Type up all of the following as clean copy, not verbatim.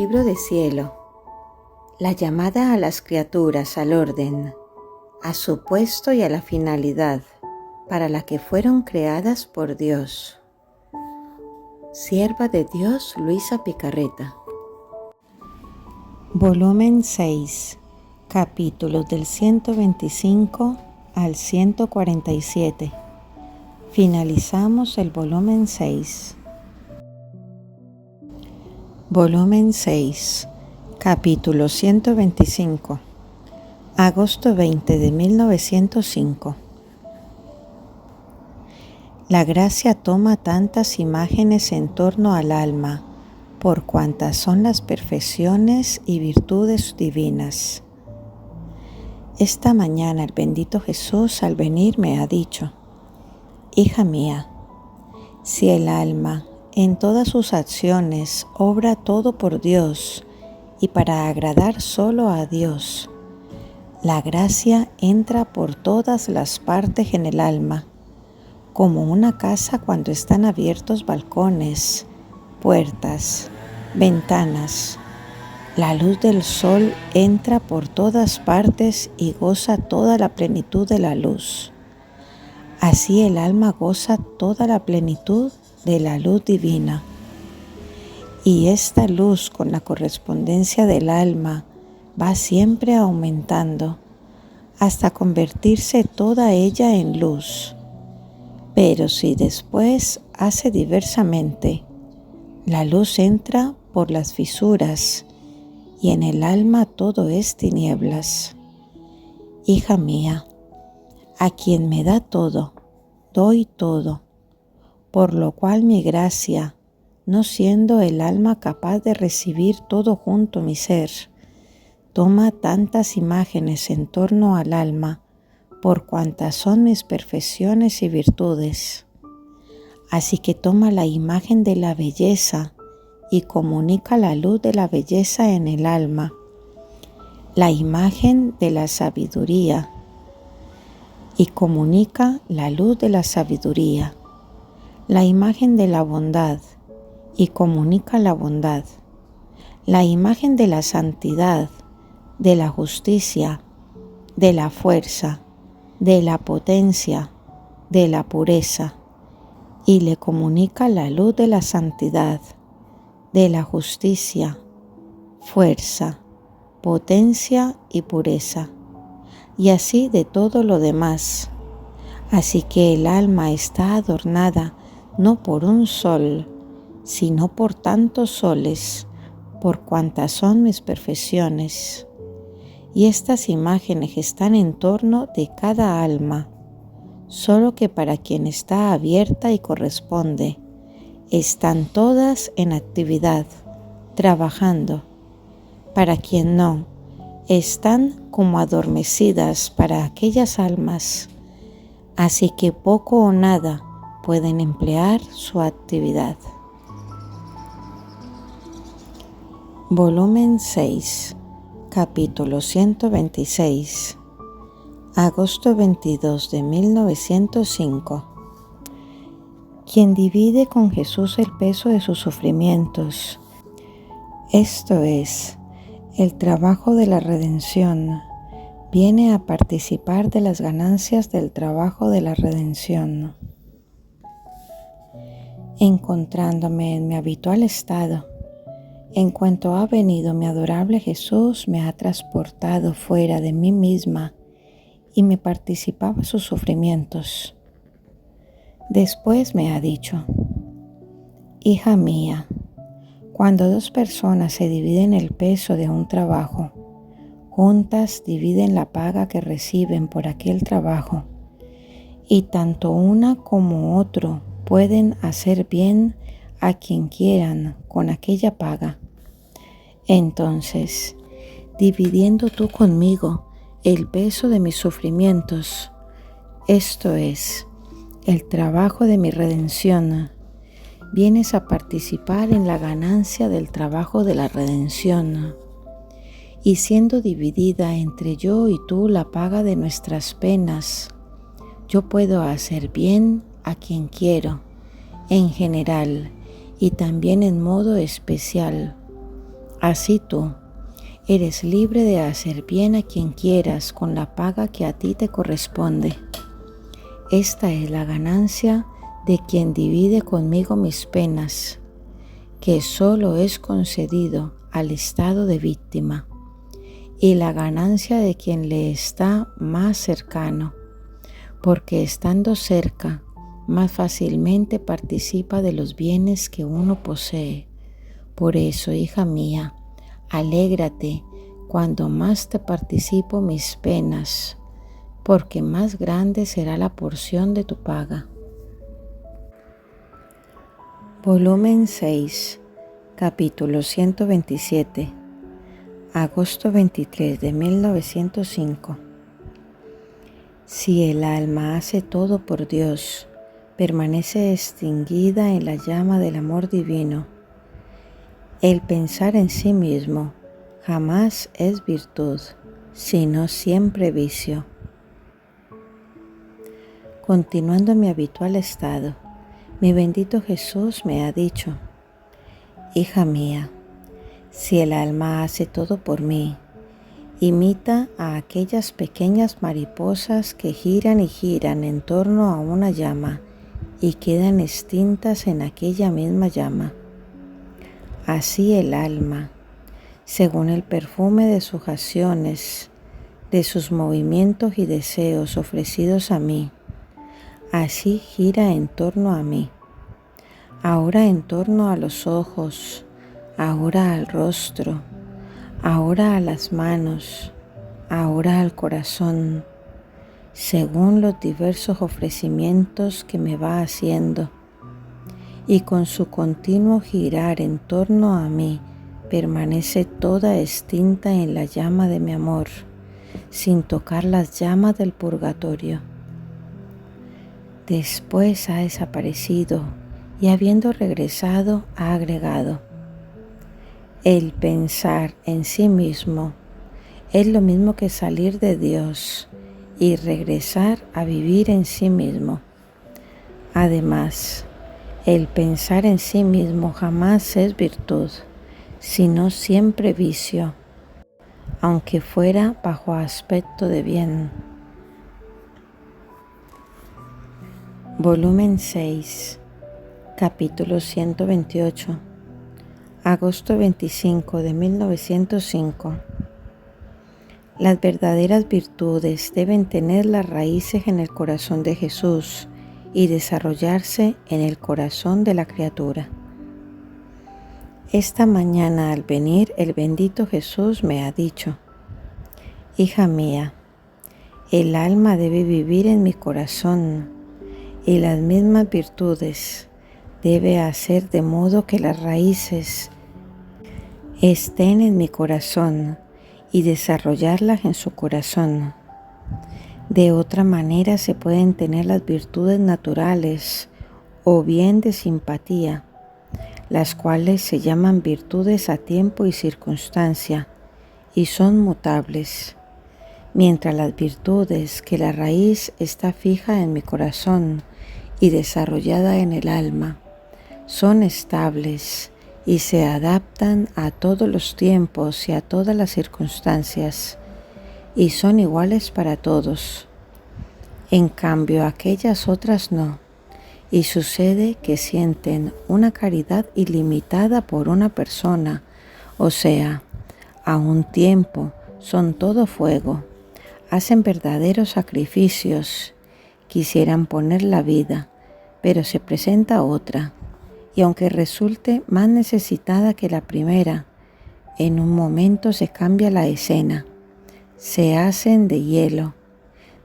libro de cielo, la llamada a las criaturas al orden, a su puesto y a la finalidad para la que fueron creadas por Dios. Sierva de Dios Luisa Picarreta. Volumen 6, capítulos del 125 al 147. Finalizamos el volumen 6. Volumen 6, capítulo 125, agosto 20 de 1905. La gracia toma tantas imágenes en torno al alma, por cuantas son las perfecciones y virtudes divinas. Esta mañana el bendito Jesús al venir me ha dicho: Hija mía, si el alma en todas sus acciones obra todo por Dios y para agradar solo a Dios, la gracia entra por todas las partes en el alma, como una casa cuando están abiertos balcones, puertas, ventanas. La luz del sol entra por todas partes y goza toda la plenitud de la luz. Así el alma goza toda la plenitud de la luz divina. Y esta luz, con la correspondencia del alma, va siempre aumentando hasta convertirse toda ella en luz. Pero si después hace diversamente, la luz entra por las fisuras y en el alma todo es tinieblas. Hija mía, a quien me da todo, doy todo, por lo cual mi gracia, no siendo el alma capaz de recibir todo junto mi ser, toma tantas imágenes en torno al alma, por cuantas son mis perfecciones y virtudes. Así que toma la imagen de la belleza y comunica la luz de la belleza en el alma, la imagen de la sabiduría y comunica la luz de la sabiduría, la imagen de la bondad y comunica la bondad, la imagen de la santidad, de la justicia, de la fuerza, de la potencia, de la pureza, y le comunica la luz de la santidad, de la justicia, fuerza, potencia y pureza, y así de todo lo demás. Así que el alma está adornada no por un sol, sino por tantos soles, por cuantas son mis perfecciones. Y estas imágenes están en torno de cada alma, solo que para quien está abierta y corresponde, están todas en actividad, trabajando. Para quien no, están como adormecidas para aquellas almas, así que poco o nada pueden emplear su actividad. Volumen 6, capítulo 126, agosto 22 de 1905. Quien divide con Jesús el peso de sus sufrimientos, esto es, el trabajo de la redención, viene a participar de las ganancias del trabajo de la redención. Encontrándome en mi habitual estado, en cuanto ha venido mi adorable Jesús, me ha transportado fuera de mí misma y me participaba sus sufrimientos. Después me ha dicho: Hija mía, cuando dos personas se dividen el peso de un trabajo, juntas dividen la paga que reciben por aquel trabajo, y tanto una como otro pueden hacer bien a quien quieran con aquella paga. Entonces, dividiendo tú conmigo el peso de mis sufrimientos, esto es, el trabajo de mi redención, vienes a participar en la ganancia del trabajo de la redención. Y siendo dividida entre yo y tú la paga de nuestras penas, yo puedo hacer bien a quien quiero, en general y también en modo especial, Así tú eres libre de hacer bien a quien quieras con la paga que a ti te corresponde. Esta es la ganancia de quien divide conmigo mis penas, que solo es concedido al estado de víctima, y la ganancia de quien le está más cercano, porque estando cerca, más fácilmente participa de los bienes que uno posee. Por eso, hija mía, alégrate cuando más te participo mis penas, porque más grande será la porción de tu paga. Volumen 6, capítulo 127, agosto 23 de 1905. Si el alma hace todo por Dios, permanece extinguida en la llama del amor divino. El pensar en sí mismo jamás es virtud, sino siempre vicio. Continuando mi habitual estado, mi bendito Jesús me ha dicho: hija mía, si el alma hace todo por mí, imita a aquellas pequeñas mariposas que giran y giran en torno a una llama y quedan extintas en aquella misma llama. Así el alma, según el perfume de sus acciones, de sus movimientos y deseos ofrecidos a mí, así gira en torno a mí. Ahora en torno a los ojos, ahora al rostro, ahora a las manos, ahora al corazón, según los diversos ofrecimientos que me va haciendo. Y con su continuo girar en torno a mí, permanece toda extinta en la llama de mi amor, sin tocar las llamas del purgatorio. Después ha desaparecido y habiendo regresado ha agregado: el pensar en sí mismo es lo mismo que salir de Dios y regresar a vivir en sí mismo. Además, el pensar en sí mismo jamás es virtud, sino siempre vicio, aunque fuera bajo aspecto de bien. Volumen 6, capítulo 128, agosto 25 de 1905. Las verdaderas virtudes deben tener las raíces en el corazón de Jesús y desarrollarse en el corazón de la criatura. Esta mañana al venir el bendito Jesús me ha dicho: hija mía, el alma debe vivir en mi corazón y las mismas virtudes debe hacer de modo que las raíces estén en mi corazón y desarrollarlas en su corazón. De otra manera se pueden tener las virtudes naturales o bien de simpatía, las cuales se llaman virtudes a tiempo y circunstancia y son mutables, mientras las virtudes que la raíz está fija en mi corazón y desarrollada en el alma son estables y se adaptan a todos los tiempos y a todas las circunstancias y son iguales para todos. En cambio, aquellas otras no, y sucede que sienten una caridad ilimitada por una persona, o sea, a un tiempo son todo fuego, hacen verdaderos sacrificios, quisieran poner la vida, pero se presenta otra, y aunque resulte más necesitada que la primera, en un momento se cambia la escena. Se hacen de hielo,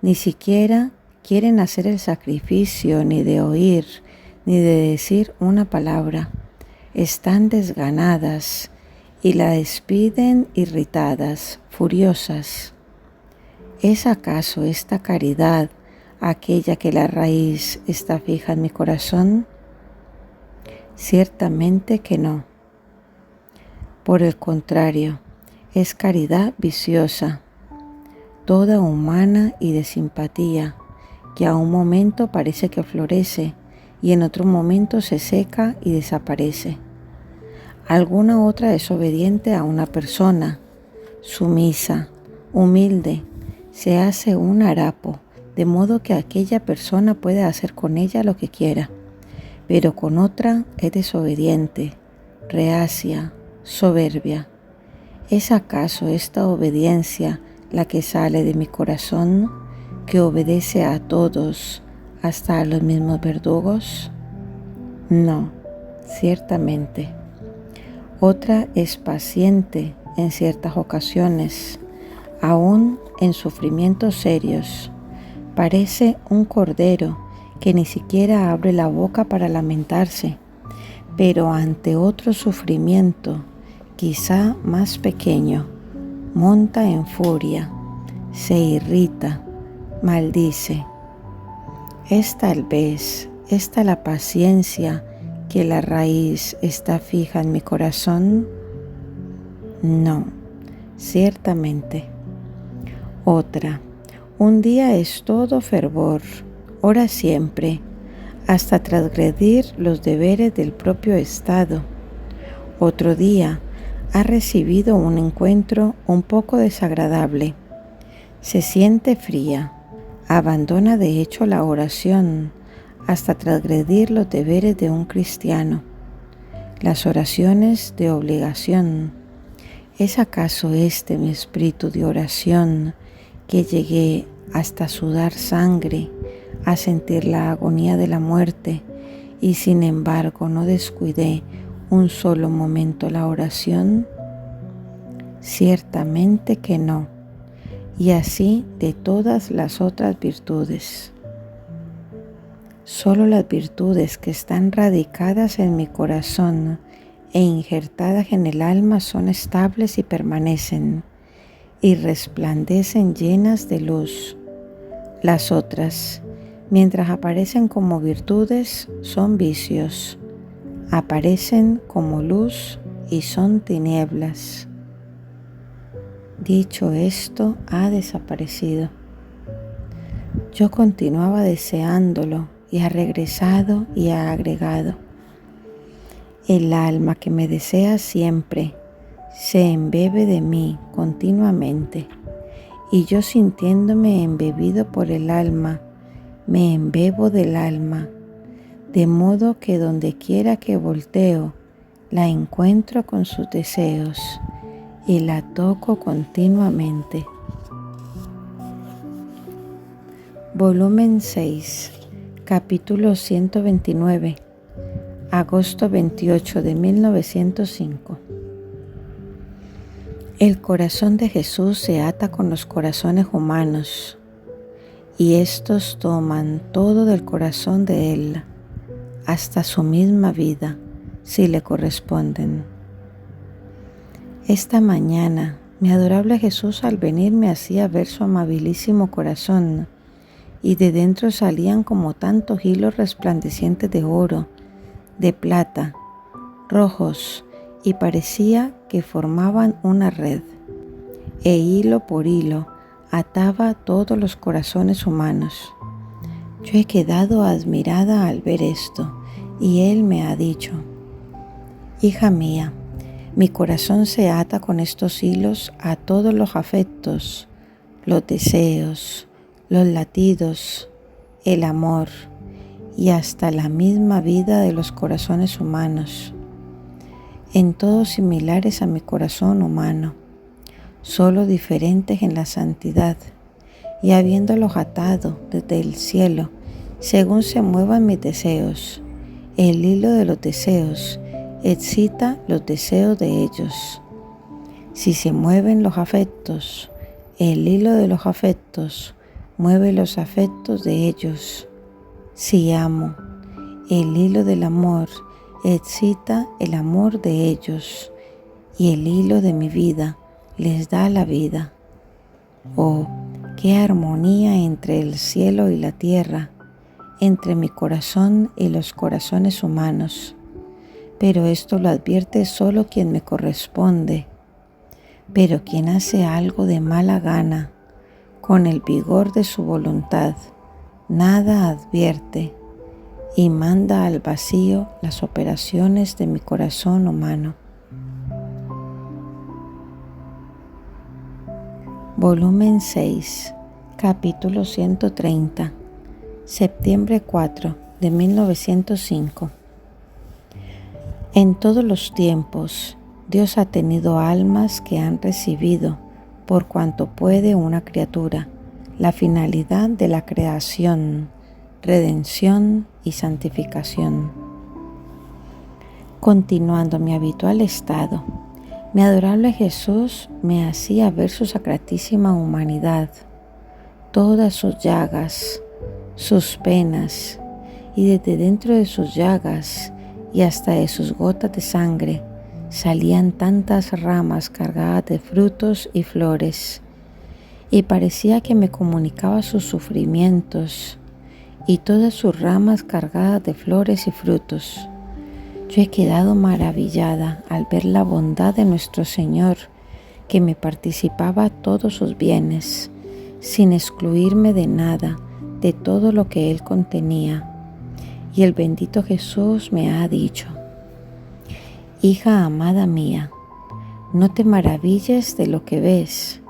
ni siquiera quieren hacer el sacrificio, ni de oír, ni de decir una palabra. Están desganadas y la despiden irritadas, furiosas. ¿Es acaso esta caridad aquella que la raíz está fija en mi corazón? Ciertamente que no. Por el contrario, es caridad viciosa, toda humana y de simpatía, que a un momento parece que florece y en otro momento se seca y desaparece. alguna otra desobediente a una persona, sumisa, humilde, se hace un harapo, de modo que aquella persona puede hacer con ella lo que quiera, pero con otra es desobediente, reacia, soberbia. ¿Es acaso esta obediencia la que sale de mi corazón, que obedece a todos, hasta a los mismos verdugos? No, ciertamente. Otra es paciente en ciertas ocasiones, aún en sufrimientos serios. Parece un cordero que ni siquiera abre la boca para lamentarse, pero ante otro sufrimiento, quizá más pequeño, monta en furia, se irrita, maldice. ¿Es tal vez esta la paciencia que la raíz está fija en mi corazón? No, ciertamente. Otra, un día es todo fervor, ora siempre, hasta transgredir los deberes del propio estado. Otro día ha recibido un encuentro un poco desagradable. Se siente fría, abandona de hecho la oración hasta transgredir los deberes de un cristiano, las oraciones de obligación. ¿Es acaso este mi espíritu de oración, que llegué hasta sudar sangre, a sentir la agonía de la muerte, y sin embargo no descuidé un solo momento la oración? Ciertamente que no, y así de todas las otras virtudes. Solo las virtudes que están radicadas en mi corazón e injertadas en el alma son estables y permanecen, y resplandecen llenas de luz. Las otras, mientras aparecen como virtudes, son vicios, aparecen como luz y son tinieblas. Dicho esto, ha desaparecido. Yo continuaba deseándolo y ha regresado y ha agregado. El alma que me desea siempre se embebe de mí continuamente, y yo, sintiéndome embebido por el alma, me embebo del alma, de modo que donde quiera que volteo, la encuentro con sus deseos y la toco continuamente. Volumen 6, capítulo 129, agosto 28 de 1905. El corazón de Jesús se ata con los corazones humanos, y estos toman todo del corazón de Él, hasta su misma vida, si le corresponden. Esta mañana, mi adorable Jesús al venir me hacía ver su amabilísimo corazón, y de dentro salían como tantos hilos resplandecientes de oro, de plata, rojos, y parecía que formaban una red, e hilo por hilo ataba todos los corazones humanos. Yo he quedado admirada al ver esto, y Él me ha dicho: hija mía, mi corazón se ata con estos hilos a todos los afectos, los deseos, los latidos, el amor, y hasta la misma vida de los corazones humanos, en todos similares a mi corazón humano, solo diferentes en la santidad, y habiéndolos atado desde el cielo, según se muevan mis deseos. El hilo de los deseos excita los deseos de ellos. Si se mueven los afectos, el hilo de los afectos mueve los afectos de ellos. Si amo, el hilo del amor excita el amor de ellos, y el hilo de mi vida les da la vida. Oh, qué armonía entre el cielo y la tierra, entre mi corazón y los corazones humanos. Pero esto lo advierte solo quien me corresponde. Pero quien hace algo de mala gana, con el vigor de su voluntad, nada advierte, y manda al vacío las operaciones de mi corazón humano. Volumen 6, capítulo 130, septiembre 4 de 1905. En todos los tiempos, Dios ha tenido almas que han recibido, por cuanto puede una criatura, la finalidad de la creación, redención y santificación. Continuando mi habitual estado, mi adorable Jesús me hacía ver su sacratísima humanidad, todas sus llagas, sus penas, y desde dentro de sus llagas y hasta de sus gotas de sangre salían tantas ramas cargadas de frutos y flores, y parecía que me comunicaba sus sufrimientos y todas sus ramas cargadas de flores y frutos. Yo he quedado maravillada al ver la bondad de nuestro Señor, que me participaba todos sus bienes, sin excluirme de nada, de todo lo que Él contenía. Y el bendito Jesús me ha dicho: hija amada mía, no te maravilles de lo que ves,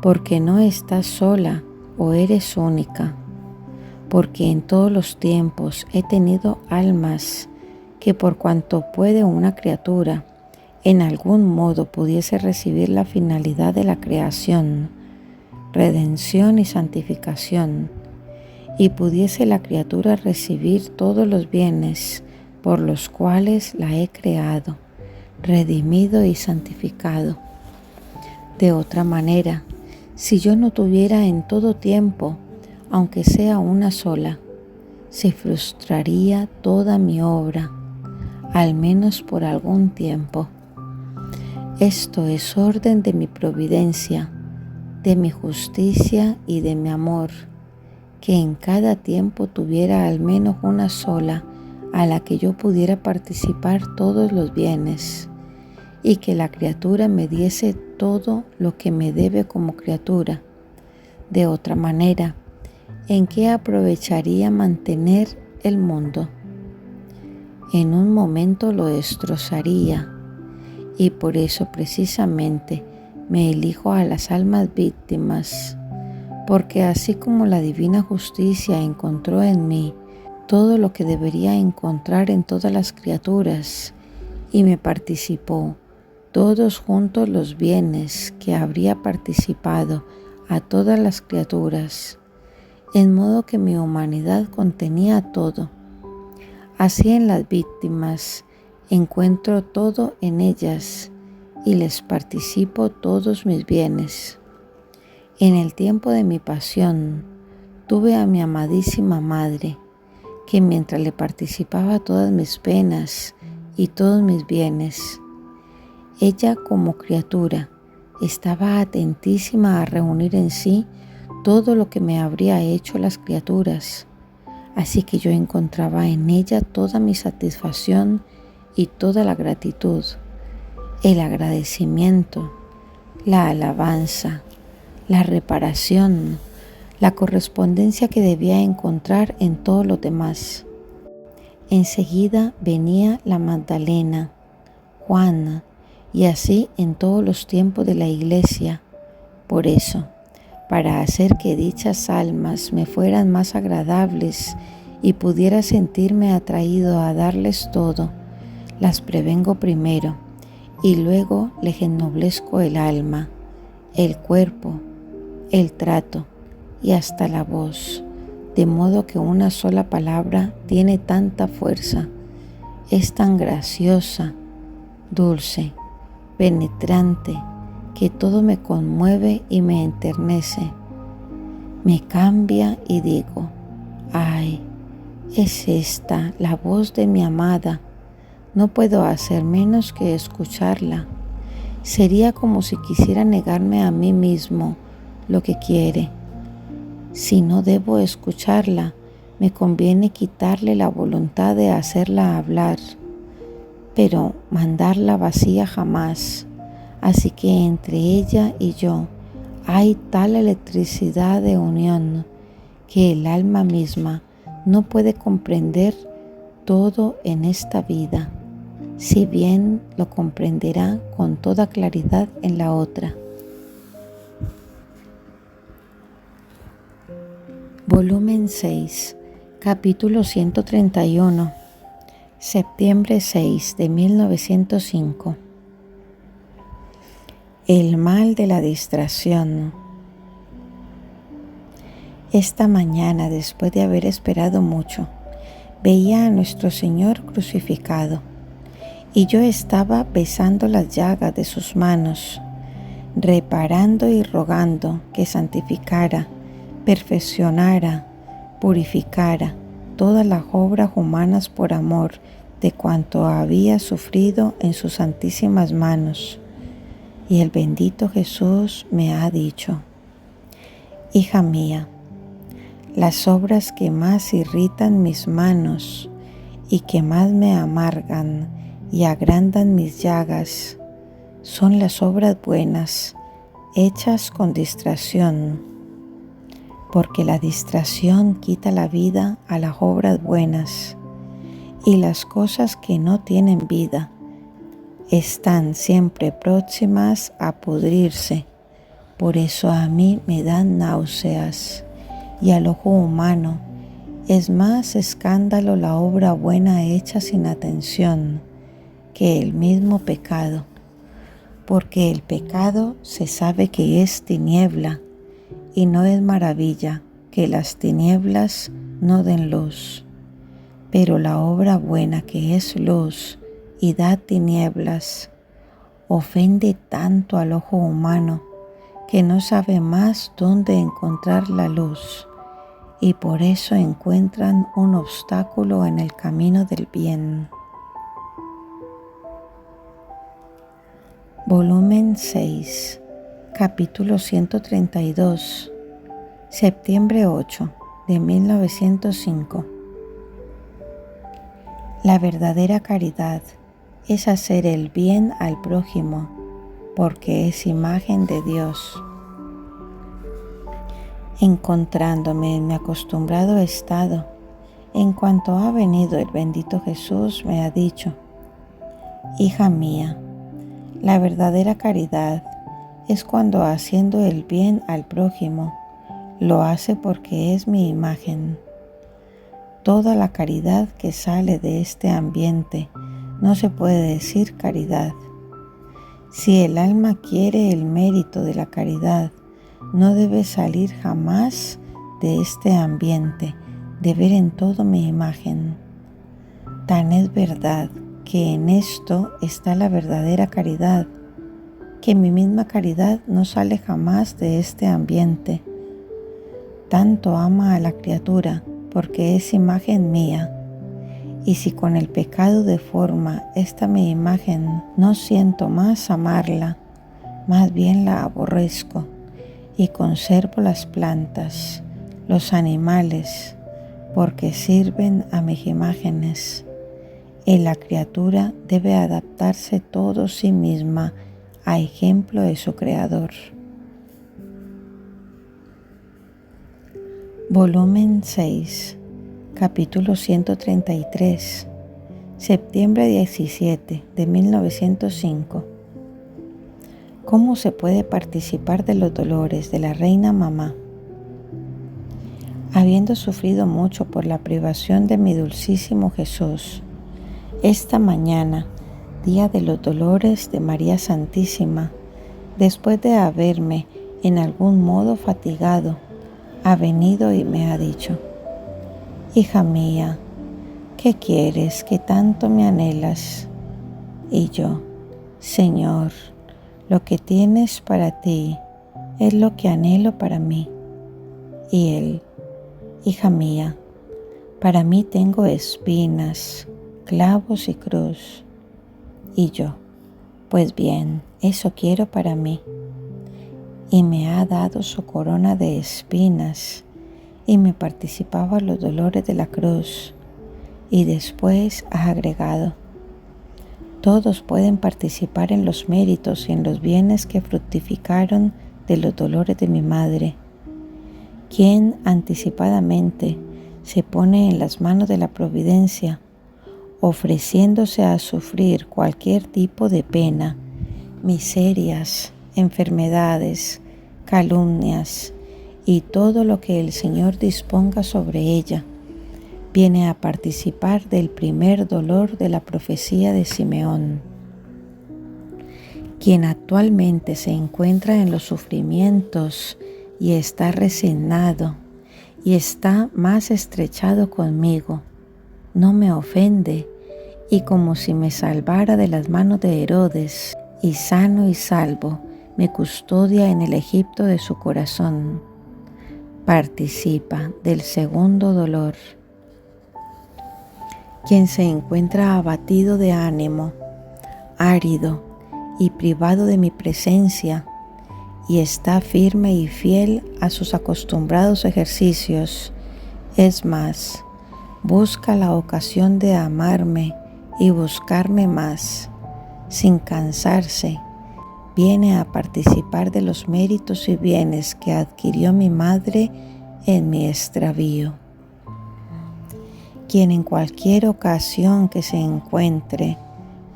porque no estás sola o eres única, porque en todos los tiempos he tenido almas que por cuanto puede una criatura en algún modo pudiese recibir la finalidad de la creación, redención y santificación, y pudiese la criatura recibir todos los bienes por los cuales la he creado, redimido y santificado. De otra manera, si yo no tuviera en todo tiempo, aunque sea una sola, se frustraría toda mi obra, al menos por algún tiempo. Esto es orden de mi providencia, de mi justicia y de mi amor, que en cada tiempo tuviera al menos una sola a la que yo pudiera participar todos los bienes, y que la criatura me diese todo lo que me debe como criatura. De otra manera, ¿en qué aprovecharía mantener el mundo? En un momento lo destrozaría, y por eso precisamente me elijo a las almas víctimas, porque así como la divina justicia encontró en mí todo lo que debería encontrar en todas las criaturas, y me participó todos juntos los bienes que habría participado a todas las criaturas, en modo que mi humanidad contenía todo. Así en las víctimas encuentro todo en ellas y les participo todos mis bienes. En el tiempo de mi pasión tuve a mi amadísima madre, que mientras le participaba todas mis penas y todos mis bienes, ella como criatura estaba atentísima a reunir en sí todo lo que me habría hecho las criaturas. Así que yo encontraba en ella toda mi satisfacción y toda la gratitud, el agradecimiento, la alabanza, la reparación, la correspondencia que debía encontrar en todos los demás. Enseguida venía la Magdalena, Juana, y así en todos los tiempos de la Iglesia. Por eso, para hacer que dichas almas me fueran más agradables y pudiera sentirme atraído a darles todo, las prevengo primero y luego les ennoblezco el alma, el cuerpo, el trato y hasta la voz, de modo que una sola palabra tiene tanta fuerza, es tan graciosa, dulce, penetrante, que todo me conmueve y me enternece, me cambia y digo: ay, es esta la voz de mi amada, no puedo hacer menos que escucharla. Sería como si quisiera negarme a mí mismo lo que quiere. Si no debo escucharla, me conviene quitarle la voluntad de hacerla hablar, pero mandarla vacía jamás. Así que entre ella y yo hay tal electricidad de unión que el alma misma no puede comprender todo en esta vida, si bien lo comprenderá con toda claridad en la otra. Volumen 6, capítulo 131, septiembre 6 de 1905. El mal de la distracción. Esta mañana, después de haber esperado mucho, veía a nuestro Señor crucificado, y yo estaba besando las llagas de sus manos, reparando y rogando que santificara, perfeccionara, purificara todas las obras humanas por amor de cuanto había sufrido en sus santísimas manos. Y el bendito Jesús me ha dicho: hija mía, las obras que más irritan mis manos y que más me amargan y agrandan mis llagas son las obras buenas, hechas con distracción, porque la distracción quita la vida a las obras buenas, y las cosas que no tienen vida están siempre próximas a pudrirse. Por eso a mí me dan náuseas, y al ojo humano es más escándalo la obra buena hecha sin atención que el mismo pecado, porque el pecado se sabe que es tiniebla, y no es maravilla que las tinieblas no den luz. Pero la obra buena, que es luz y da tinieblas, ofende tanto al ojo humano que no sabe más dónde encontrar la luz, y por eso encuentran un obstáculo en el camino del bien. Volumen 6, capítulo 132, septiembre 8 de 1905. La verdadera caridad es hacer el bien al prójimo, porque es imagen de Dios. Encontrándome en mi acostumbrado estado, en cuanto ha venido el bendito Jesús, me ha dicho: hija mía, la verdadera caridad es cuando, haciendo el bien al prójimo, lo hace porque es mi imagen. Toda la caridad que sale de este ambiente no se puede decir caridad. Si el alma quiere el mérito de la caridad, no debe salir jamás de este ambiente de ver en todo mi imagen. Tan es verdad que en esto está la verdadera caridad, que mi misma caridad no sale jamás de este ambiente. Tanto ama a la criatura porque es imagen mía, y si con el pecado deforma esta mi imagen, no siento más amarla, más bien la aborrezco, y conservo las plantas, los animales, porque sirven a mis imágenes. Y la criatura debe adaptarse todo sí misma a ejemplo de su Creador. Volumen 6, capítulo 133, septiembre 17 de 1905. ¿Cómo se puede participar de los dolores de la Reina Mamá? Habiendo sufrido mucho por la privación de mi dulcísimo Jesús, esta mañana, día de los dolores de María Santísima, después de haberme en algún modo fatigado, ha venido y me ha dicho: hija mía, ¿qué quieres que tanto me anhelas? Y yo: Señor, lo que tienes para ti es lo que anhelo para mí. Y él: hija mía, para mí tengo espinas, clavos y cruz. Y yo: pues bien, eso quiero para mí. Y me ha dado su corona de espinas, y me participaba los dolores de la cruz. Y después ha agregado: todos pueden participar en los méritos y en los bienes que fructificaron de los dolores de mi madre. Quien anticipadamente se pone en las manos de la providencia, ofreciéndose a sufrir cualquier tipo de pena, miserias, enfermedades, calumnias y todo lo que el Señor disponga sobre ella viene a participar del primer dolor de la profecía de Simeón, quien actualmente se encuentra en los sufrimientos y está resignado y está más estrechado conmigo. No me ofende y como si me salvara de las manos de Herodes y sano y salvo me custodia en el Egipto de su corazón. Participa del segundo dolor. Quien se encuentra abatido de ánimo, árido y privado de mi presencia, y está firme y fiel a sus acostumbrados ejercicios, es más, busca la ocasión de amarme y buscarme más, sin cansarse, viene a participar de los méritos y bienes que adquirió mi madre en mi extravío. Quien en cualquier ocasión que se encuentre,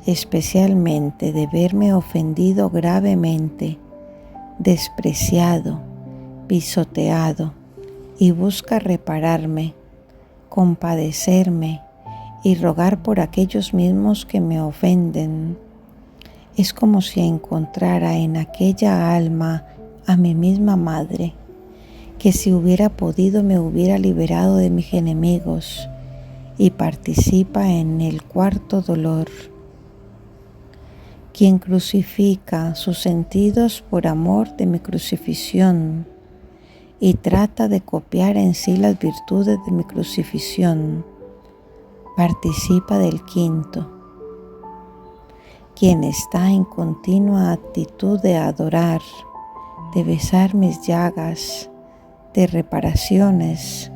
especialmente de verme ofendido gravemente, despreciado, pisoteado, y busca repararme, compadecerme y rogar por aquellos mismos que me ofenden, es como si encontrara en aquella alma a mi misma madre, que si hubiera podido me hubiera liberado de mis enemigos, y participa en el cuarto dolor. Quien crucifica sus sentidos por amor de mi crucifixión y trata de copiar en sí las virtudes de mi crucifixión, participa del quinto. Quien está en continua actitud de adorar, de besar mis llagas, de reparaciones,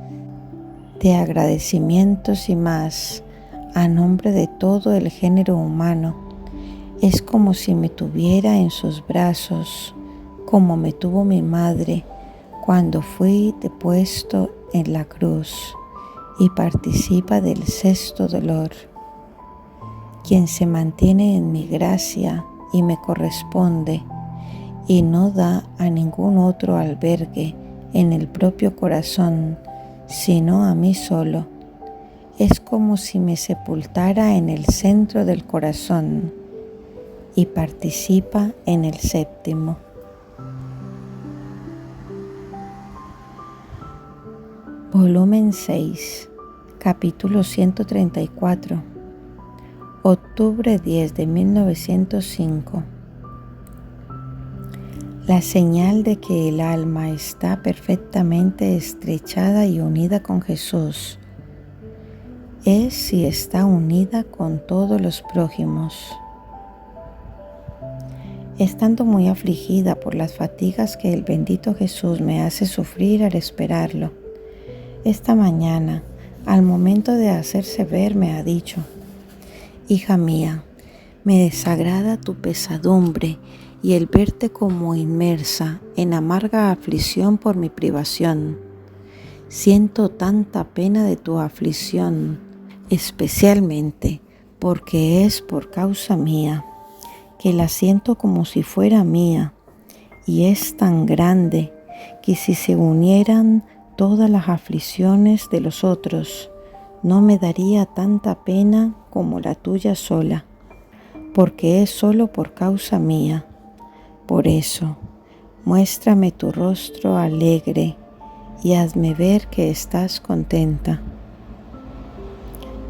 de agradecimientos y más, a nombre de todo el género humano, es como si me tuviera en sus brazos, como me tuvo mi madre cuando fui depuesto en la cruz, y participa del sexto dolor. Quien se mantiene en mi gracia y me corresponde, y no da a ningún otro albergue en el propio corazón, sino a mí solo, es como si me sepultara en el centro del corazón, y participa en el séptimo. Volumen 6, capítulo 134, octubre 10 de 1905. La señal de que el alma está perfectamente estrechada y unida con Jesús es si está unida con todos los prójimos. Estando muy afligida por las fatigas que el bendito Jesús me hace sufrir al esperarlo, esta mañana, al momento de hacerse ver, me ha dicho: hija mía, me desagrada tu pesadumbre y el verte como inmersa en amarga aflicción por mi privación. Siento tanta pena de tu aflicción, especialmente porque es por causa mía, que la siento como si fuera mía, y es tan grande que si se unieran todas las aflicciones de los otros, no me daría tanta pena como la tuya sola, porque es solo por causa mía. Por eso, muéstrame tu rostro alegre y hazme ver que estás contenta.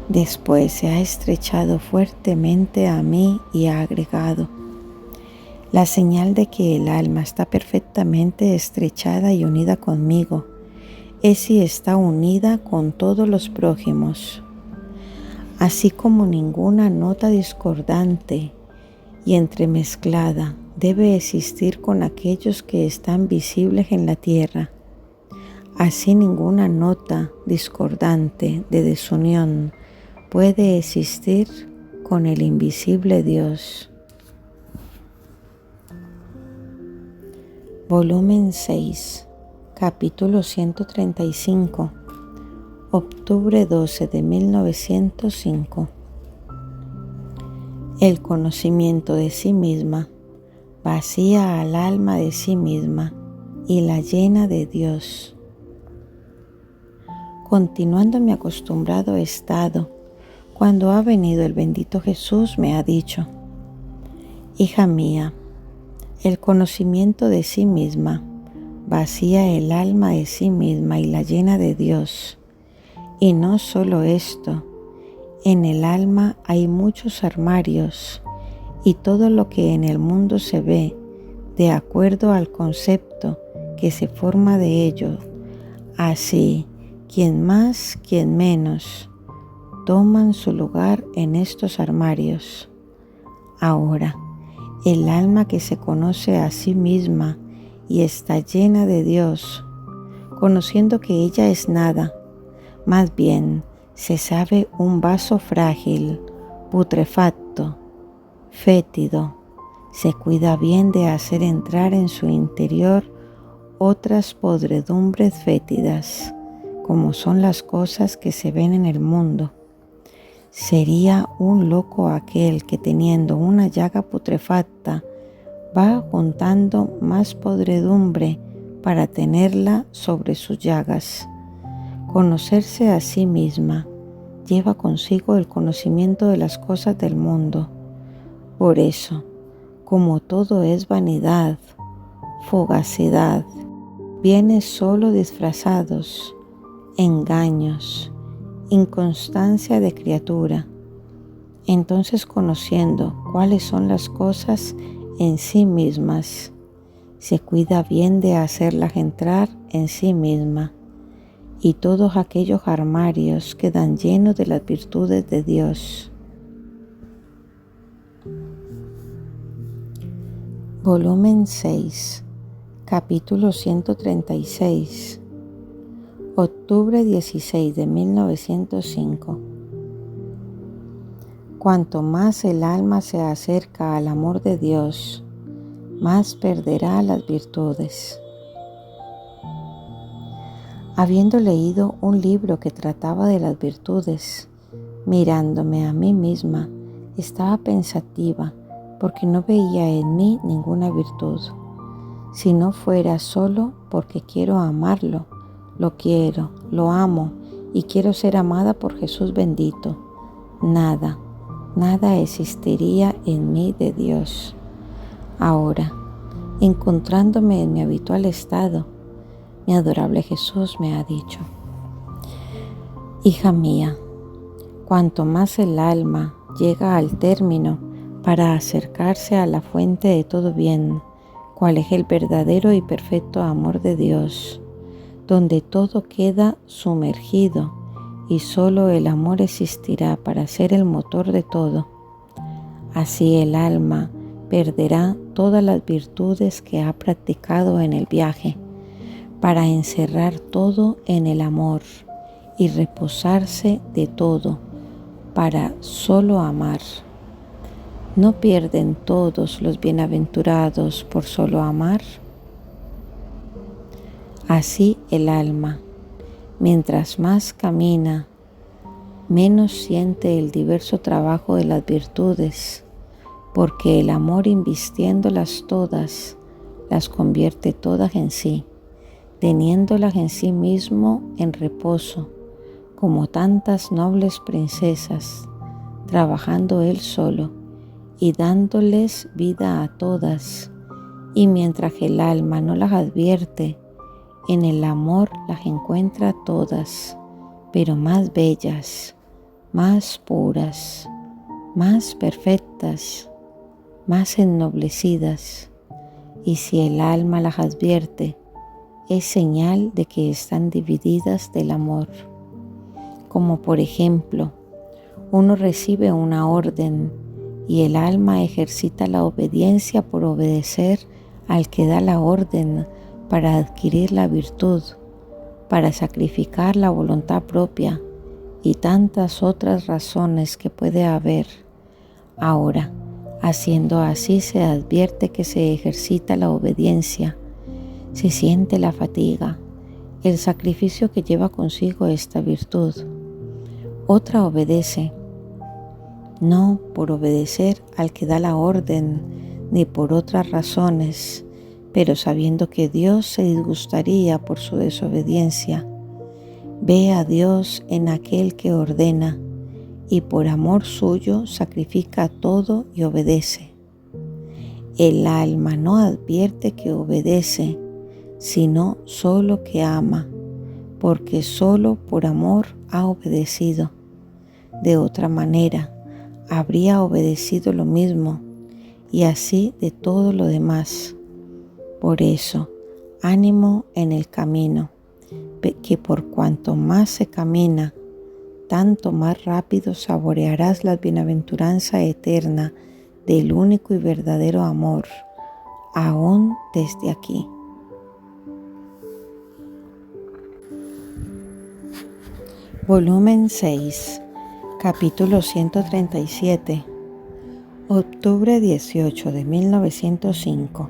Después se ha estrechado fuertemente a mí y ha agregado: la señal de que el alma está perfectamente estrechada y unida conmigo es si está unida con todos los prójimos, así como ninguna nota discordante y entremezclada debe existir con aquellos que están visibles en la tierra. Así ninguna nota discordante de desunión puede existir con el invisible Dios. Volumen 6, capítulo 135, octubre 12 de 1905. El conocimiento de sí misma vacía al alma de sí misma y la llena de Dios. Continuando mi acostumbrado estado, cuando ha venido el bendito Jesús me ha dicho: hija mía, el conocimiento de sí misma vacía el alma de sí misma y la llena de Dios. Y no solo esto, en el alma hay muchos armarios y todo lo que en el mundo se ve, de acuerdo al concepto que se forma de ello, así quien más, quien menos, toman su lugar en estos armarios. Ahora, el alma que se conoce a sí misma y está llena de Dios, conociendo que ella es nada, más bien se sabe un vaso frágil, putrefacto, fétido, se cuida bien de hacer entrar en su interior otras podredumbres fétidas, como son las cosas que se ven en el mundo. Sería un loco aquel que teniendo una llaga putrefacta va juntando más podredumbre para tenerla sobre sus llagas. Conocerse a sí misma lleva consigo el conocimiento de las cosas del mundo. Por eso, como todo es vanidad, fugacidad, bienes solo disfrazados, engaños, inconstancia de criatura, entonces conociendo cuáles son las cosas en sí mismas, se cuida bien de hacerlas entrar en sí misma, y todos aquellos armarios quedan llenos de las virtudes de Dios. Volumen 6, capítulo 136, octubre 16 de 1905. Cuanto más el alma se acerca al amor de Dios, más perderá las virtudes. Habiendo leído un libro que trataba de las virtudes, mirándome a mí misma, estaba pensativa porque no veía en mí ninguna virtud. Si no fuera solo porque quiero amarlo, lo quiero, lo amo y quiero ser amada por Jesús bendito, nada existiría en mí de Dios. Ahora, encontrándome en mi habitual estado, mi adorable Jesús me ha dicho: hija mía, cuanto más el alma llega al término para acercarse a la fuente de todo bien, cual es el verdadero y perfecto amor de Dios, donde todo queda sumergido y solo el amor existirá para ser el motor de todo, así el alma perderá todas las virtudes que ha practicado en el viaje, para encerrar todo en el amor y reposarse de todo para solo amar. ¿No pierden todos los bienaventurados por solo amar? Así el alma, mientras más camina, menos siente el diverso trabajo de las virtudes, porque el amor, invistiéndolas todas, las convierte todas en sí, teniéndolas en sí mismo en reposo, como tantas nobles princesas, trabajando él solo y dándoles vida a todas, y mientras el alma no las advierte, en el amor las encuentra todas, pero más bellas, más puras, más perfectas, más ennoblecidas, y si el alma las advierte, es señal de que están divididas del amor. Como por ejemplo, uno recibe una orden y el alma ejercita la obediencia por obedecer al que da la orden para adquirir la virtud, para sacrificar la voluntad propia y tantas otras razones que puede haber. Ahora, haciendo así se advierte que se ejercita la obediencia, se siente la fatiga, el sacrificio que lleva consigo esta virtud. Otra obedece, no por obedecer al que da la orden, ni por otras razones, pero sabiendo que Dios se disgustaría por su desobediencia, ve a Dios en aquel que ordena y por amor suyo sacrifica todo y obedece. El alma no advierte que obedece, sino solo que ama, porque solo por amor ha obedecido. De otra manera, habría obedecido lo mismo, y así de todo lo demás. Por eso, ánimo en el camino, que por cuanto más se camina, tanto más rápido saborearás la bienaventuranza eterna del único y verdadero amor, aún desde aquí. Volumen 6, capítulo 137, octubre 18 de 1905.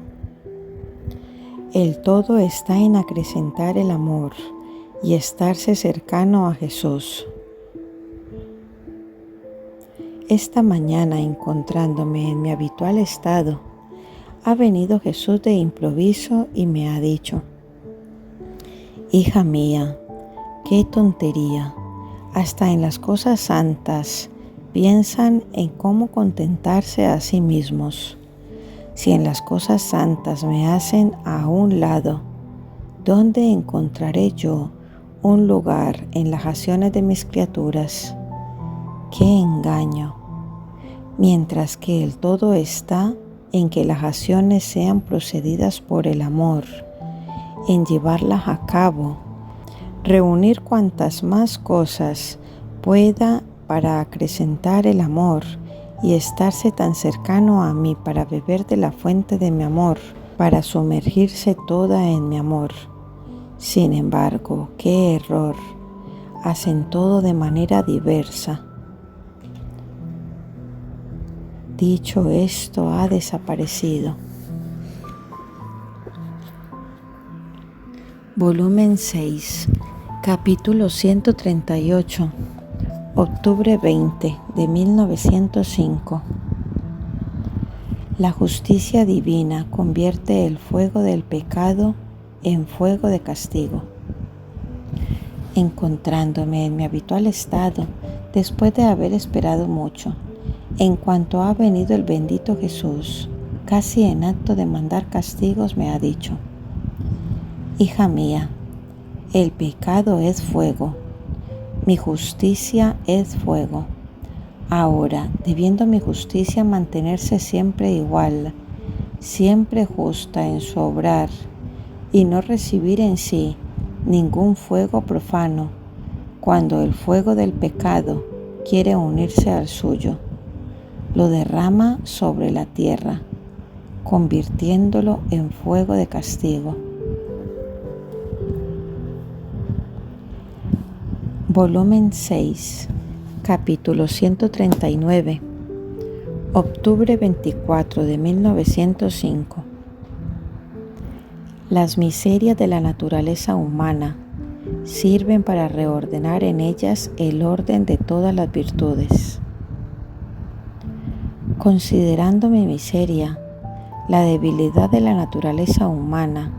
El todo está en acrecentar el amor y estarse cercano a Jesús. Esta mañana, encontrándome en mi habitual estado, ha venido Jesús de improviso y me ha dicho: hija mía, qué tontería, hasta en las cosas santas piensan en cómo contentarse a sí mismos. Si en las cosas santas me hacen a un lado, ¿dónde encontraré yo un lugar en las acciones de mis criaturas? ¡Qué engaño! Mientras que el todo está en que las acciones sean procedidas por el amor, en llevarlas a cabo, reunir cuantas más cosas pueda para acrecentar el amor y estarse tan cercano a mí para beber de la fuente de mi amor, para sumergirse toda en mi amor. Sin embargo, qué error, hacen todo de manera diversa. Dicho esto, ha desaparecido. Volumen 6, capítulo 138, octubre 20 de 1905. La justicia divina convierte el fuego del pecado en fuego de castigo. Encontrándome en mi habitual estado, después de haber esperado mucho, en cuanto ha venido el bendito Jesús, casi en acto de mandar castigos, me ha dicho: hija mía, el pecado es fuego, mi justicia es fuego. Ahora, debiendo mi justicia mantenerse siempre igual, siempre justa en su obrar, y no recibir en sí ningún fuego profano, cuando el fuego del pecado quiere unirse al suyo, lo derrama sobre la tierra, convirtiéndolo en fuego de castigo. Volumen 6, capítulo 139, octubre 24 de 1905. Las miserias de la naturaleza humana sirven para reordenar en ellas el orden de todas las virtudes. Considerando mi miseria, la debilidad de la naturaleza humana,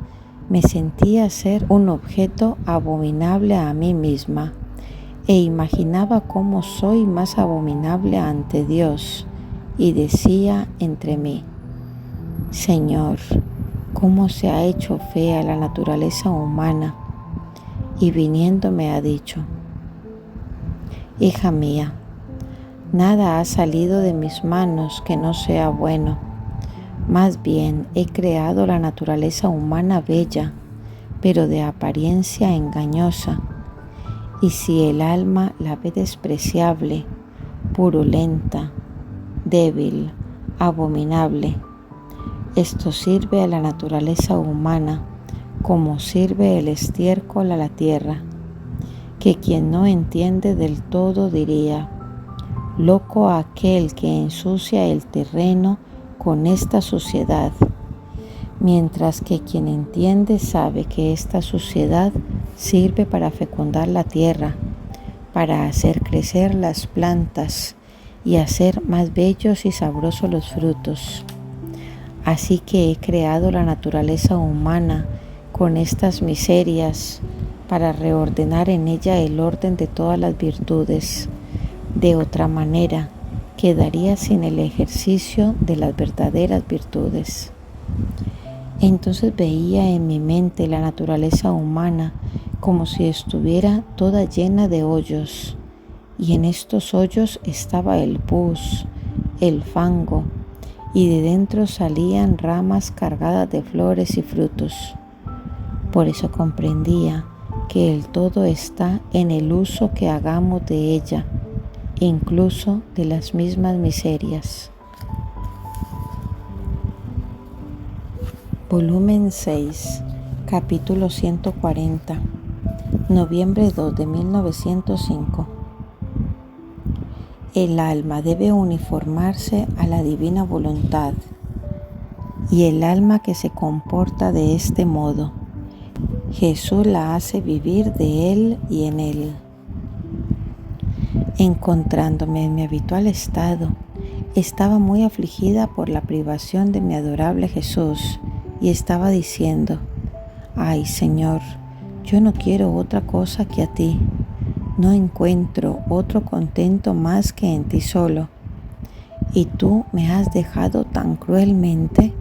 me sentía ser un objeto abominable a mí misma e imaginaba cómo soy más abominable ante Dios y decía entre mí: Señor, cómo se ha hecho fea la naturaleza humana. Y viniendo me ha dicho: hija mía, nada ha salido de mis manos que no sea bueno. Más bien he creado la naturaleza humana bella, pero de apariencia engañosa. Y si el alma la ve despreciable, purulenta, débil, abominable, esto sirve a la naturaleza humana como sirve el estiércol a la tierra, que quien no entiende del todo diría: loco aquel que ensucia el terreno con esta suciedad, mientras que quien entiende sabe que esta suciedad sirve para fecundar la tierra, para hacer crecer las plantas y hacer más bellos y sabrosos los frutos. Así que he creado la naturaleza humana con estas miserias para reordenar en ella el orden de todas las virtudes. De otra manera, quedaría sin el ejercicio de las verdaderas virtudes. Entonces veía en mi mente la naturaleza humana como si estuviera toda llena de hoyos, y en estos hoyos estaba el pus, el fango, y de dentro salían ramas cargadas de flores y frutos. Por eso comprendía que el todo está en el uso que hagamos de ella, incluso de las mismas miserias. Volumen 6, capítulo 140, noviembre 2 de 1905. El alma debe uniformarse a la divina voluntad, y el alma que se comporta de este modo, Jesús la hace vivir de Él y en Él. Encontrándome en mi habitual estado, estaba muy afligida por la privación de mi adorable Jesús y estaba diciendo: «Ay, Señor, yo no quiero otra cosa que a ti. No encuentro otro contento más que en ti solo. ¿Y tú me has dejado tan cruelmente?».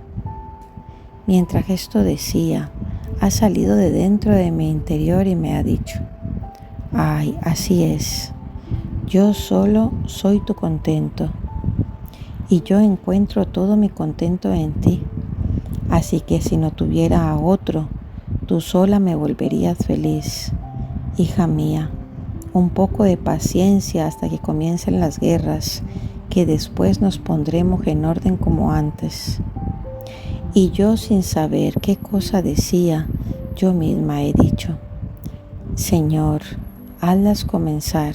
Mientras esto decía, ha salido de dentro de mi interior y me ha dicho: «Ay, así es. Yo solo soy tu contento, y yo encuentro todo mi contento en ti. Así que si no tuviera a otro, tú sola me volverías feliz. Hija mía, un poco de paciencia hasta que comiencen las guerras, que después nos pondremos en orden como antes». Y yo, sin saber qué cosa decía, yo misma he dicho: «Señor, hazlas comenzar».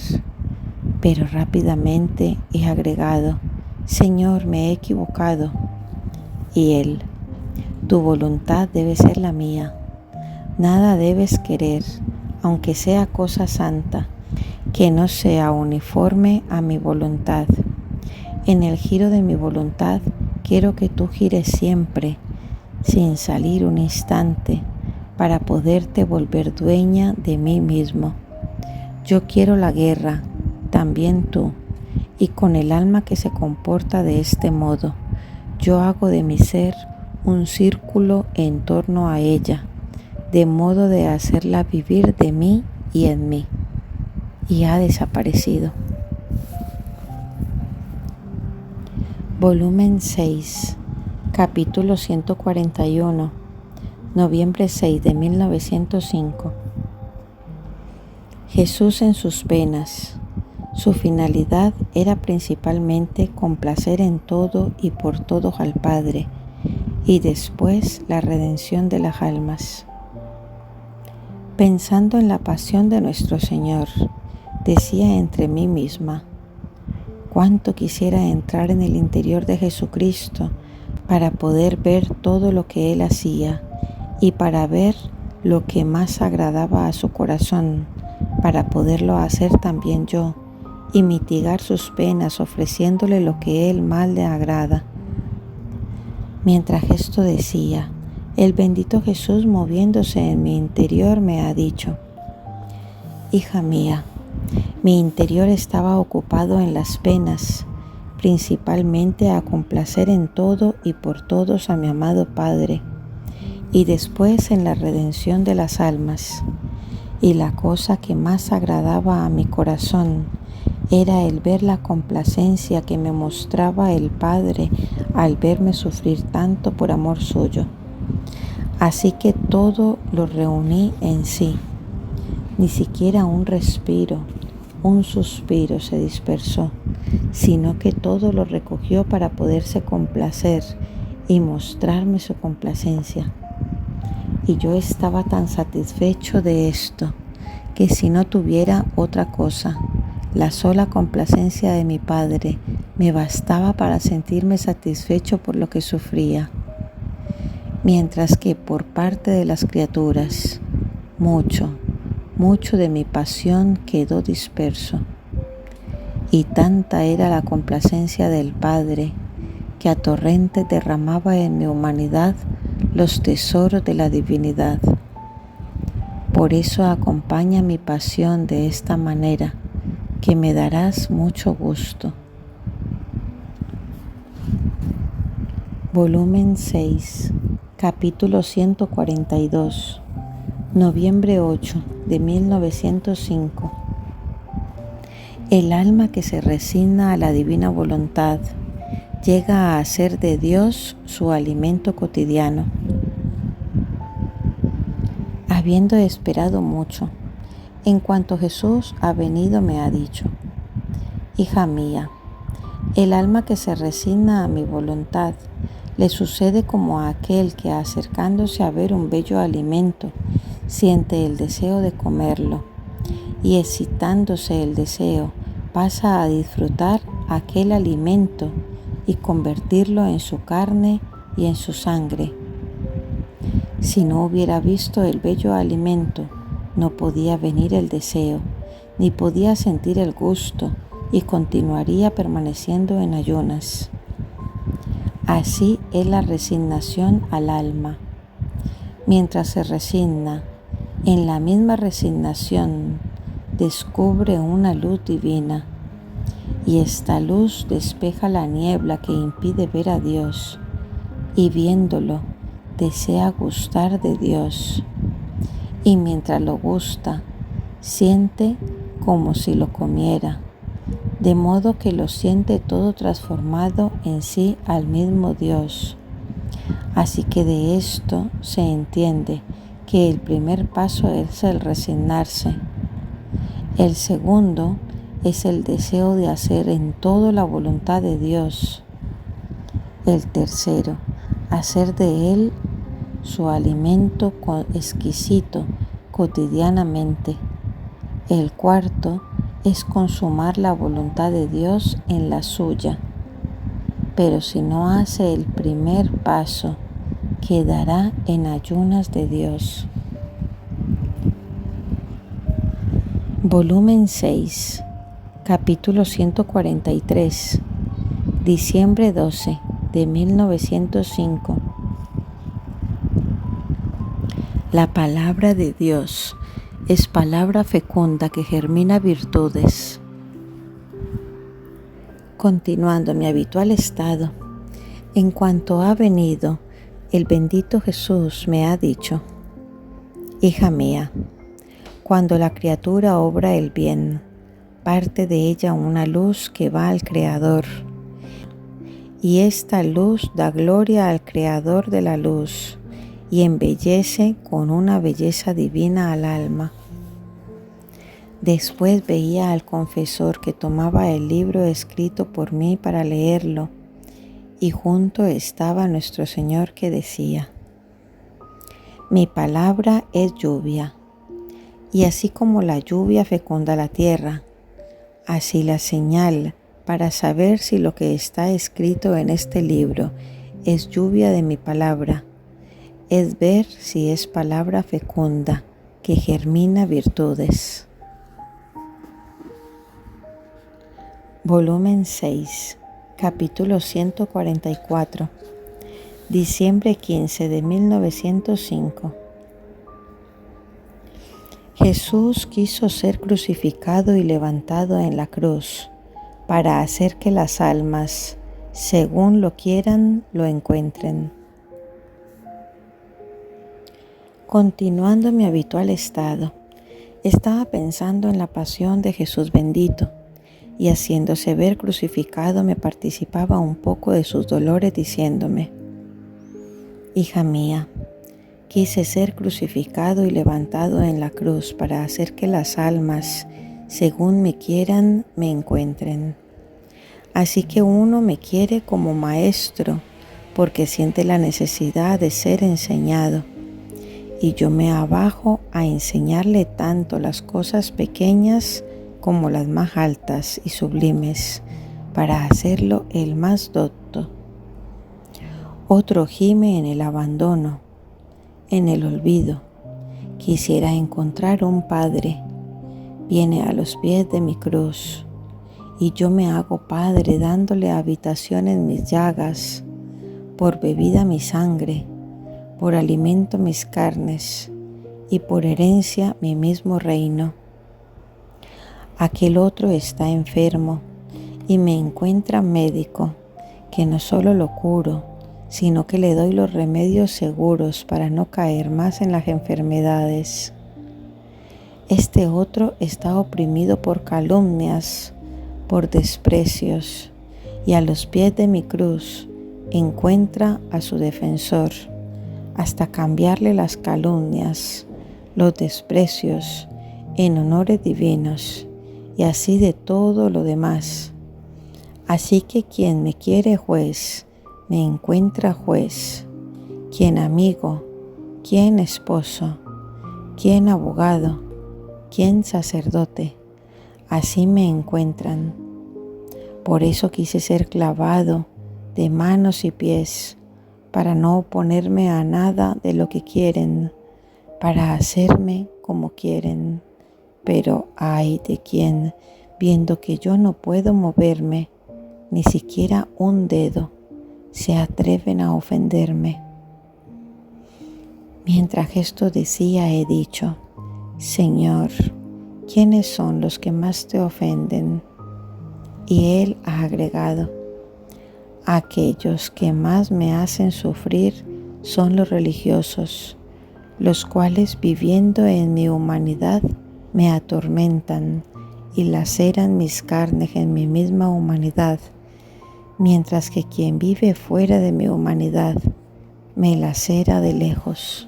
Pero rápidamente he agregado: «Señor, me he equivocado». Y Él: «Tu voluntad debe ser la mía. Nada debes querer, aunque sea cosa santa, que no sea uniforme a mi voluntad. En el giro de mi voluntad quiero que tú gires siempre, sin salir un instante, para poderte volver dueña de mí mismo. Yo quiero la guerra, también tú, y con el alma que se comporta de este modo, yo hago de mi ser un círculo en torno a ella, de modo de hacerla vivir de mí y en mí». Y ha desaparecido. Volumen 6, capítulo 141, noviembre 6 de 1905. Jesús en sus penas. Su finalidad era principalmente complacer en todo y por todos al Padre, y después la redención de las almas. Pensando en la pasión de nuestro Señor, decía entre mí misma: «Cuánto quisiera entrar en el interior de Jesucristo para poder ver todo lo que Él hacía y para ver lo que más agradaba a su corazón, para poderlo hacer también yo y mitigar sus penas ofreciéndole lo que Él más le agrada». Mientras esto decía, el bendito Jesús, moviéndose en mi interior, me ha dicho: «Hija mía, mi interior estaba ocupado en las penas, principalmente a complacer en todo y por todos a mi amado Padre, y después en la redención de las almas. Y la cosa que más agradaba a mi corazón era el ver la complacencia que me mostraba el Padre al verme sufrir tanto por amor suyo. Así que todo lo reuní en sí. Ni siquiera un respiro, un suspiro se dispersó, sino que todo lo recogió para poderse complacer y mostrarme su complacencia. Y yo estaba tan satisfecho de esto, que si no tuviera otra cosa, la sola complacencia de mi Padre me bastaba para sentirme satisfecho por lo que sufría. Mientras que por parte de las criaturas, mucho de mi pasión quedó disperso. Y tanta era la complacencia del Padre, que a torrentes derramaba en mi humanidad los tesoros de la divinidad. Por eso acompaña mi pasión de esta manera, que me darás mucho gusto. Volumen 6, capítulo 142, noviembre 8 de 1905. El alma que se resigna a la divina voluntad llega a hacer de Dios su alimento cotidiano. Habiendo esperado mucho, en cuanto Jesús ha venido me ha dicho: hija mía, el alma que se resigna a mi voluntad le sucede como a aquel que, acercándose a ver un bello alimento, siente el deseo de comerlo, y excitándose el deseo, pasa a disfrutar aquel alimento y convertirlo en su carne y en su sangre. Si no hubiera visto el bello alimento, no podía venir el deseo, ni podía sentir el gusto, y continuaría permaneciendo en ayunas. Así es la resignación al alma. Mientras se resigna, en la misma resignación descubre una luz divina, y esta luz despeja la niebla que impide ver a Dios, y viéndolo, desea gustar de Dios, y mientras lo gusta, siente como si lo comiera, de modo que lo siente todo transformado en sí al mismo Dios. Así que de esto se entiende que el primer paso es el resignarse. El segundo es el deseo de hacer en todo la voluntad de Dios. El tercero, hacer de Él su alimento exquisito cotidianamente. El cuarto es consumar la voluntad de Dios en la suya. Pero si no hace el primer paso, quedará en ayunas de Dios. Volumen 6, capítulo 143, diciembre 12 de 1905. La palabra de Dios es palabra fecunda que germina virtudes. Continuando mi habitual estado, en cuanto ha venido, el bendito Jesús me ha dicho: hija mía, cuando la criatura obra el bien, parte de ella una luz que va al Creador, y esta luz da gloria al Creador de la luz y embellece con una belleza divina al alma. Después veía al confesor que tomaba el libro escrito por mí para leerlo, y junto estaba nuestro Señor que decía: mi palabra es lluvia, y así como la lluvia fecunda la tierra, así la señal para saber si lo que está escrito en este libro es lluvia de mi palabra, es ver si es palabra fecunda que germina virtudes. Volumen 6, capítulo 144, diciembre 15 de 1905. Jesús quiso ser crucificado y levantado en la cruz para hacer que las almas, según lo quieran, lo encuentren. Continuando mi habitual estado, estaba pensando en la pasión de Jesús bendito, y haciéndose ver crucificado me participaba un poco de sus dolores, diciéndome: hija mía, quise ser crucificado y levantado en la cruz para hacer que las almas, según me quieran, me encuentren. Así que uno me quiere como maestro, porque siente la necesidad de ser enseñado, y yo me abajo a enseñarle tanto las cosas pequeñas como las más altas y sublimes, para hacerlo el más docto. Otro gime en el abandono, en el olvido. Quisiera encontrar un Padre. Viene a los pies de mi cruz y yo me hago padre dándole habitación en mis llagas, por bebida mi sangre, por alimento mis carnes, y por herencia mi mismo reino. Aquel otro está enfermo, y me encuentra médico, que no solo lo curo, sino que le doy los remedios seguros para no caer más en las enfermedades. Este otro está oprimido por calumnias, por desprecios, y a los pies de mi cruz encuentra a su defensor, hasta cambiarle las calumnias, los desprecios, en honores divinos, y así de todo lo demás. Así que quien me quiere juez, me encuentra juez, quien amigo, quien esposo, quien abogado, quien sacerdote, así me encuentran. Por eso quise ser clavado de manos y pies, para no oponerme a nada de lo que quieren, para hacerme como quieren. Pero ay de quien, viendo que yo no puedo moverme, ni siquiera un dedo, se atreven a ofenderme. Mientras esto decía, he dicho: Señor, ¿quiénes son los que más te ofenden? Y él ha agregado: aquellos que más me hacen sufrir son los religiosos, los cuales viviendo en mi humanidad me atormentan y laceran mis carnes en mi misma humanidad, mientras que quien vive fuera de mi humanidad me lacera de lejos.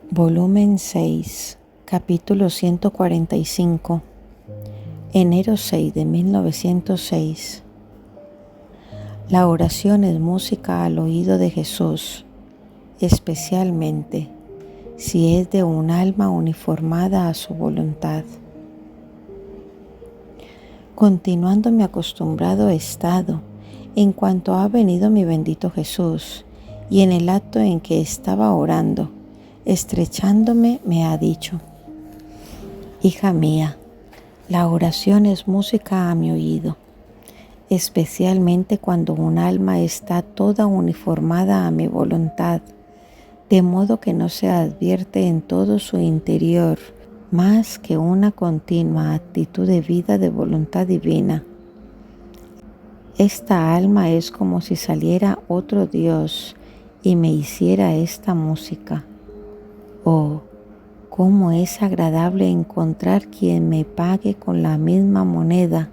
Volumen 6, capítulo 145, enero 6 de 1906. La oración es música al oído de Jesús, especialmente si es de un alma uniformada a su voluntad. Continuando mi acostumbrado estado, en cuanto ha venido mi bendito Jesús, y en el acto en que estaba orando, estrechándome, me ha dicho: hija mía, la oración es música a mi oído, especialmente cuando un alma está toda uniformada a mi voluntad, de modo que no se advierte en todo su interior más que una continua actitud de vida de voluntad divina. Esta alma es como si saliera otro Dios y me hiciera esta música. Oh, cómo es agradable encontrar quien me pague con la misma moneda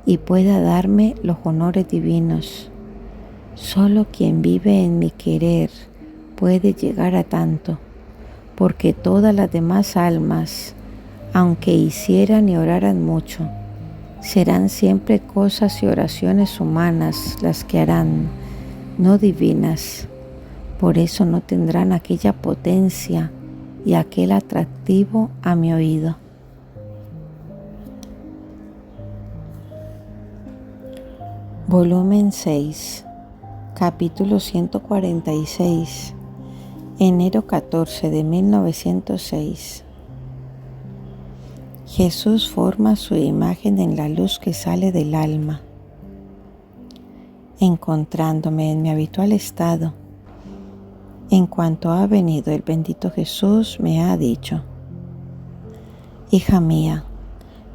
y pueda darme los honores divinos. Solo quien vive en mi querer puede llegar a tanto, porque todas las demás almas, aunque hicieran y oraran mucho, serán siempre cosas y oraciones humanas las que harán, no divinas. Por eso no tendrán aquella potencia y aquel atractivo a mi oído. Volumen 6, capítulo 146, enero 14 de 1906. Jesús forma su imagen en la luz que sale del alma. Encontrándome en mi habitual estado, en cuanto ha venido el bendito Jesús, me ha dicho: hija mía,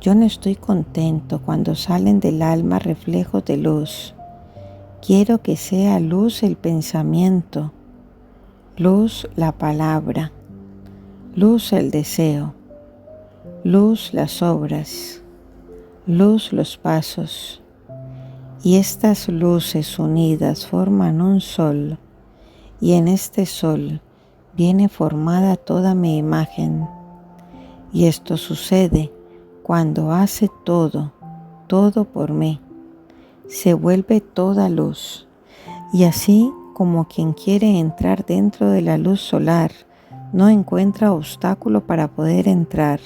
yo no estoy contento cuando salen del alma reflejos de luz. Quiero que sea luz el pensamiento, luz la palabra, luz el deseo, luz las obras, luz los pasos. Y estas luces unidas forman un sol, y en este sol viene formada toda mi imagen. Y esto sucede cuando hace todo por mí. Se vuelve toda luz, y así como quien quiere entrar dentro de la luz solar no encuentra obstáculo para poder entrar,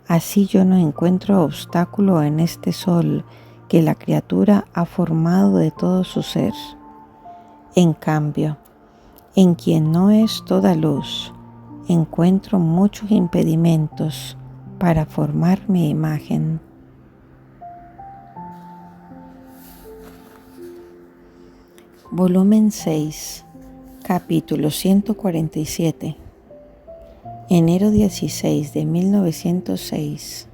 así yo no encuentro obstáculo en este sol que la criatura ha formado de todo su ser. En cambio, en quien no es toda luz, encuentro muchos impedimentos para formar mi imagen. Volumen 6, capítulo 147. Enero 16 de 1906.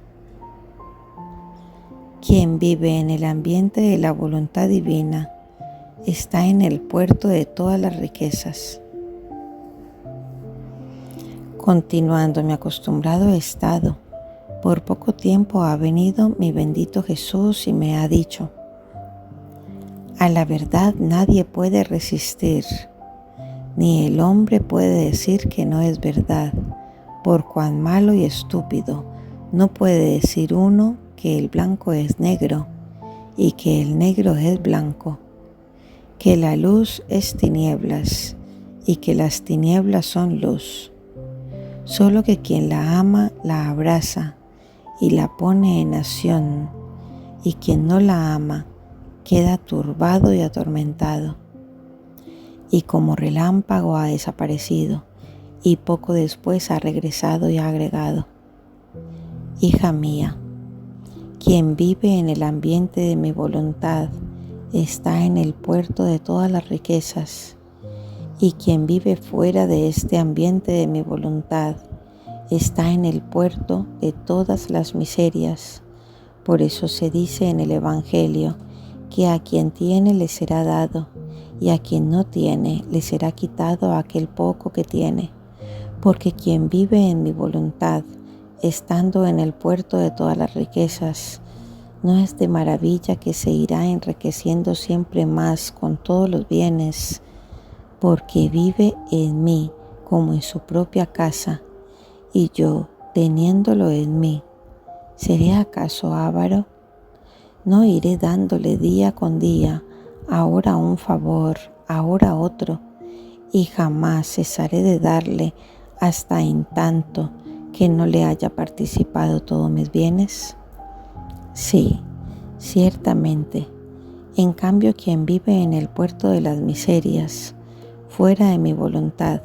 Quien vive en el ambiente de la voluntad divina está en el puerto de todas las riquezas. Continuando mi acostumbrado estado, por poco tiempo ha venido mi bendito Jesús y me ha dicho: a la verdad nadie puede resistir, ni el hombre puede decir que no es verdad, por cuán malo y estúpido no puede decir uno que el blanco es negro y que el negro es blanco, que la luz es tinieblas y que las tinieblas son luz. Solo que quien la ama la abraza y la pone en acción, y quien no la ama queda turbado y atormentado. Y como relámpago ha desaparecido, y poco después ha regresado y ha agregado: hija mía, quien vive en el ambiente de mi voluntad está en el puerto de todas las riquezas, y quien vive fuera de este ambiente de mi voluntad está en el puerto de todas las miserias. Por eso se dice en el Evangelio que a quien tiene le será dado, y a quien no tiene le será quitado aquel poco que tiene. Porque quien vive en mi voluntad, estando en el puerto de todas las riquezas, no es de maravilla que se irá enriqueciendo siempre más con todos los bienes, porque vive en mí como en su propia casa, y yo, teniéndolo en mí, ¿seré acaso avaro? No iré dándole día con día, ahora un favor, ahora otro, y jamás cesaré de darle hasta en tanto que no le haya participado todos mis bienes. Sí, ciertamente. En cambio, quien vive en el puerto de las miserias, fuera de mi voluntad,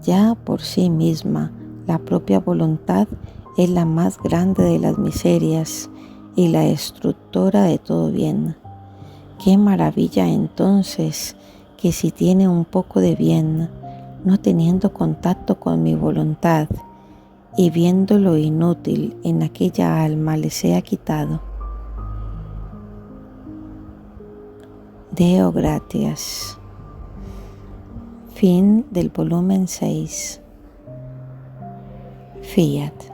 ya por sí misma, la propia voluntad es la más grande de las miserias y la destructora de todo bien. Qué maravilla entonces que si tiene un poco de bien, no teniendo contacto con mi voluntad y viendo lo inútil en aquella alma le sea quitado. Deo gratias. Fin del volumen 6. Fiat.